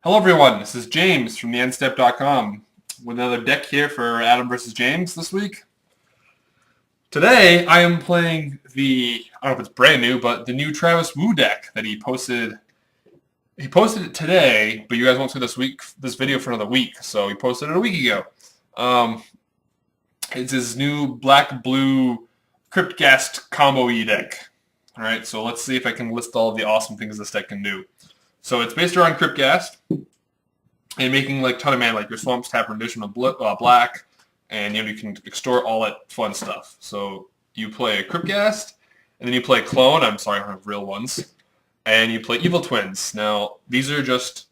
Hello everyone, this is James from TheEndStep.com with another deck here for Adam versus James this week. Today I am playing I don't know if it's brand new, but the new Travis Wu deck that he posted. He posted it today, but you guys won't see this video for another week, so he posted it a week ago. It's his new black-blue Crypt Ghast combo-y deck. Alright, so let's see if I can list all of the awesome things this deck can do. So it's based around Crypt Ghast and making like a ton of mana, like your swamps tap rendition of black, and you can extort all that fun stuff. So you play a Crypt Ghast, and then you play Clone. I'm sorry, I don't have real ones. And you play Evil Twins. Now these are just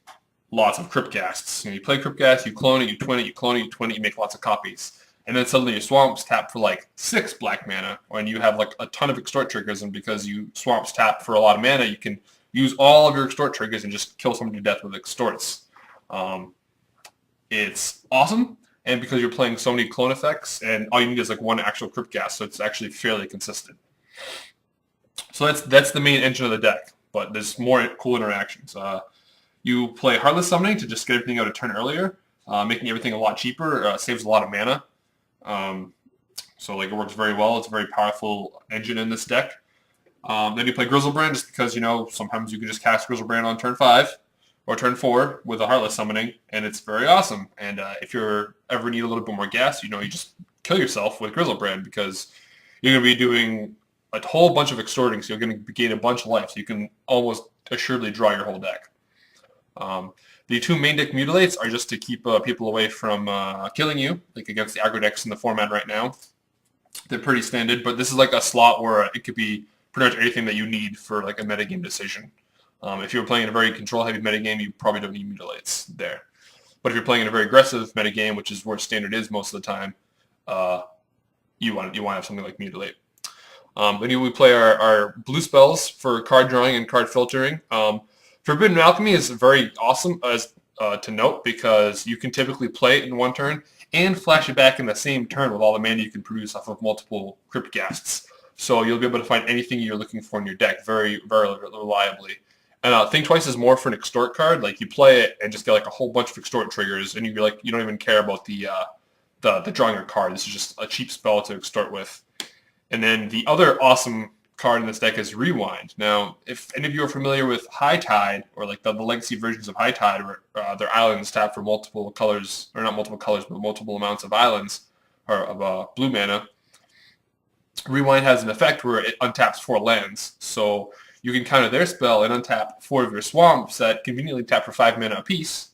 lots of Crypt Ghasts. You play Crypt Ghast, you clone it, you twin it, you clone it, you twin it, you make lots of copies. And then suddenly your swamps tap for like 6 black mana, and you have like a ton of extort triggers, and because you swamps tap for a lot of mana, you can use all of your extort triggers and just kill someone to death with extorts. It's awesome, and because you're playing so many clone effects, and all you need is like one actual Crypt Ghast, so it's actually fairly consistent. So that's the main engine of the deck, but there's more cool interactions. You play Heartless Summoning to just get everything out a turn earlier, making everything a lot cheaper, saves a lot of mana. So like it works very well. It's a very powerful engine in this deck. Then you play Griselbrand just because, sometimes you can just cast Griselbrand on turn 5 or turn 4 with a Heartless Summoning, and it's very awesome. And if you ever need a little bit more gas, you just kill yourself with Griselbrand because you're going to be doing a whole bunch of extorting, so you're going to gain a bunch of life, so you can almost assuredly draw your whole deck. The two main deck Mutilates are just to keep people away from killing you, like against the aggro decks in the format right now. They're pretty standard, but this is like a slot where it could be pretty much anything that you need for like a metagame decision. If you're playing in a very control-heavy metagame, you probably don't need Mutilates there. But if you're playing in a very aggressive metagame, which is where standard is most of the time, you want to have something like Mutilate. Then we play our blue spells for card drawing and card filtering. Forbidden Alchemy is very awesome to note because you can typically play it in one turn and flash it back in the same turn with all the mana you can produce off of multiple Crypt Ghasts. So you'll be able to find anything you're looking for in your deck very, very reliably. And Think Twice is more for an extort card. Like you play it and just get like a whole bunch of extort triggers, and you don't even care about the drawing a card. This is just a cheap spell to extort with. And then the other awesome card in this deck is Rewind. Now, if any of you are familiar with High Tide, or like the legacy versions of High Tide, where their islands tap for multiple colors, or not multiple colors, but multiple amounts of islands, or of blue mana, Rewind has an effect where it untaps 4 lands. So you can counter their spell and untap 4 of your swamps that conveniently tap for 5 mana apiece,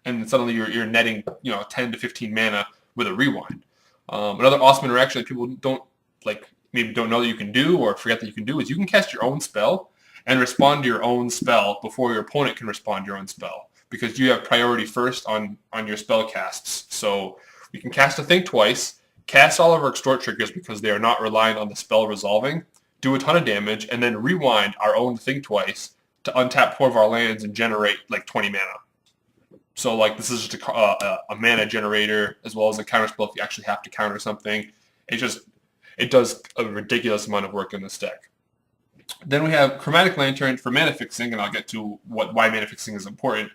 and then suddenly you're netting 10 to 15 mana with a Rewind. Another awesome interaction that people maybe don't know that you can do or forget that you can do is you can cast your own spell and respond to your own spell before your opponent can respond to your own spell, because you have priority first on your spell casts. So we can cast a Think Twice, cast all of our extort triggers because they are not reliant on the spell resolving, do a ton of damage, and then rewind our own Think Twice to untap 4 of our lands and generate like 20 mana. So like this is just a mana generator as well as a counter spell if you actually have to counter something. It does a ridiculous amount of work in this deck. Then we have Chromatic Lantern for mana fixing, and I'll get to why mana fixing is important.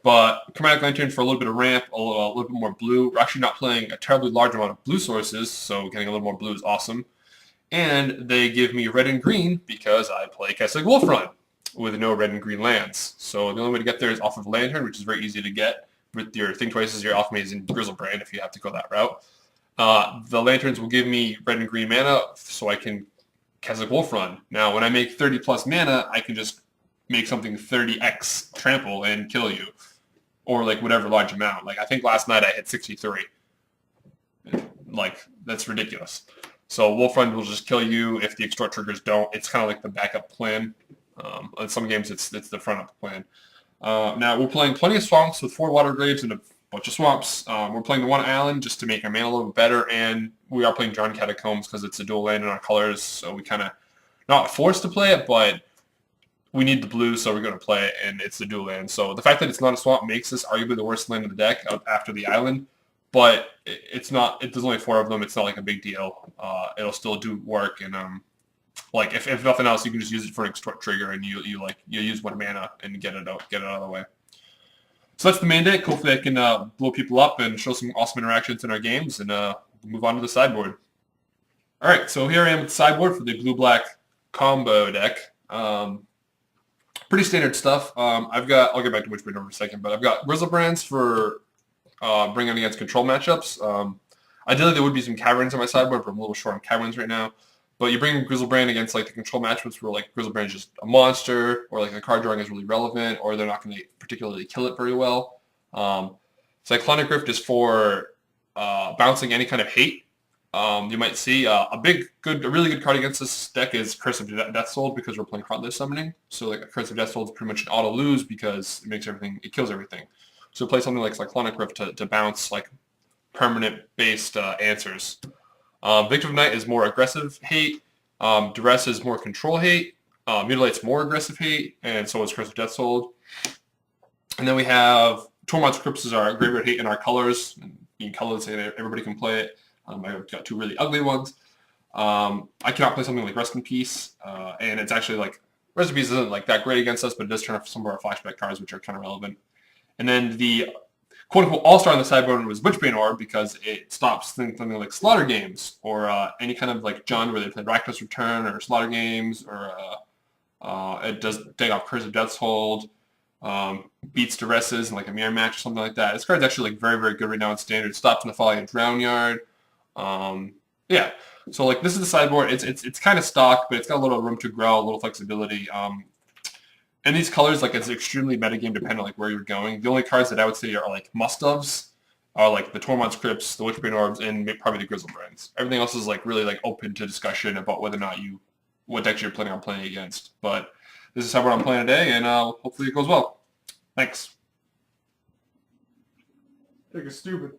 But Chromatic Lantern for a little bit of ramp, a little bit more blue. We're actually not playing a terribly large amount of blue sources, so getting a little more blue is awesome. And they give me red and green because I play Kessig Wolf Run with no red and green lands. So the only way to get there is off of Lantern, which is very easy to get with your Think Twices, your Alchemies, and Griselbrand if you have to go that route. The Lanterns will give me red and green mana so I can Kessig Wolf Run. Now, when I make 30 plus mana, I can just make something 30x trample and kill you. Or like whatever large amount. Like I think last night I hit 63. Like, that's ridiculous. So Wolf Run will just kill you if the extort triggers don't. It's kind of like the backup plan. In some games it's the front up plan. Now we're playing plenty of swamps with 4 Watery Graves and a bunch of swamps. We're playing the 1 island just to make our mana a little bit better, and we are playing Drowned Catacombs because it's a dual land in our colors, so we kind of not forced to play it, but we need the blue, so we're going to play it, and it's the dual land. So the fact that it's not a swamp makes this arguably the worst land in the deck after the island, but it's not. There's only 4 of them. It's not like a big deal. It'll still do work, and like if nothing else, you can just use it for an extort trigger, and you use 1 mana and get it out of the way. So that's the main deck. Hopefully I can blow people up and show some awesome interactions in our games and move on to the sideboard. Alright, so here I am with the sideboard for the blue-black combo deck. Pretty standard stuff. I'll get back to Witchbane Orb in a second, but I've got Griselbrands for bringing against control matchups. Ideally there would be some Caverns on my sideboard, but I'm a little short on Caverns right now. But you bring Griselbrand against like the control matchups where like Griselbrand is just a monster, or like the card drawing is really relevant, or they're not going to particularly kill it very well. Cyclonic Rift is for bouncing any kind of hate. You might see a really good card against this deck is Curse of Death's Toll because we're playing Heartless Summoning. So like a Curse of Death's Toll is pretty much an auto lose because it kills everything. So play something like Cyclonic Rift to bounce like permanent based answers. Victim of Night is more aggressive hate. Duress is more control hate. Mutilate's more aggressive hate, and so is Curse of Death's Toll. And then we have Tormod's Crypts is our graveyard hate in our colors. And being colors, everybody can play it. I've got two really ugly ones. I cannot play something like Rest in Peace, and it's actually like Rest in Peace isn't like that great against us, but it does turn off some of our flashback cards, which are kind of relevant. And then the quote-unquote all-star on the sideboard was Witchbane Orb because it stops something like Slaughter Games or any kind of like genre where they play Rakdos Return or Slaughter Games, or it does take off Curse of Death's Hold, beats Duresses in like a mirror match or something like that. This card's actually like very, very good right now in Standard. Stops in the Folly and Drown Yard. Yeah, so like this is the sideboard. It's kind of stock, but it's got a little room to grow, a little flexibility. And these colors, like, it's extremely metagame dependent, like, where you're going. The only cards that I would say are, like, must-ofs are, like, the Tormod's Crypts, the Witchbane Orbs, and probably the Griselbrands. Everything else is, like, really, like, open to discussion about whether or not what decks you're planning on playing against. But this is how I'm playing today, and hopefully it goes well. Thanks. I think it's stupid.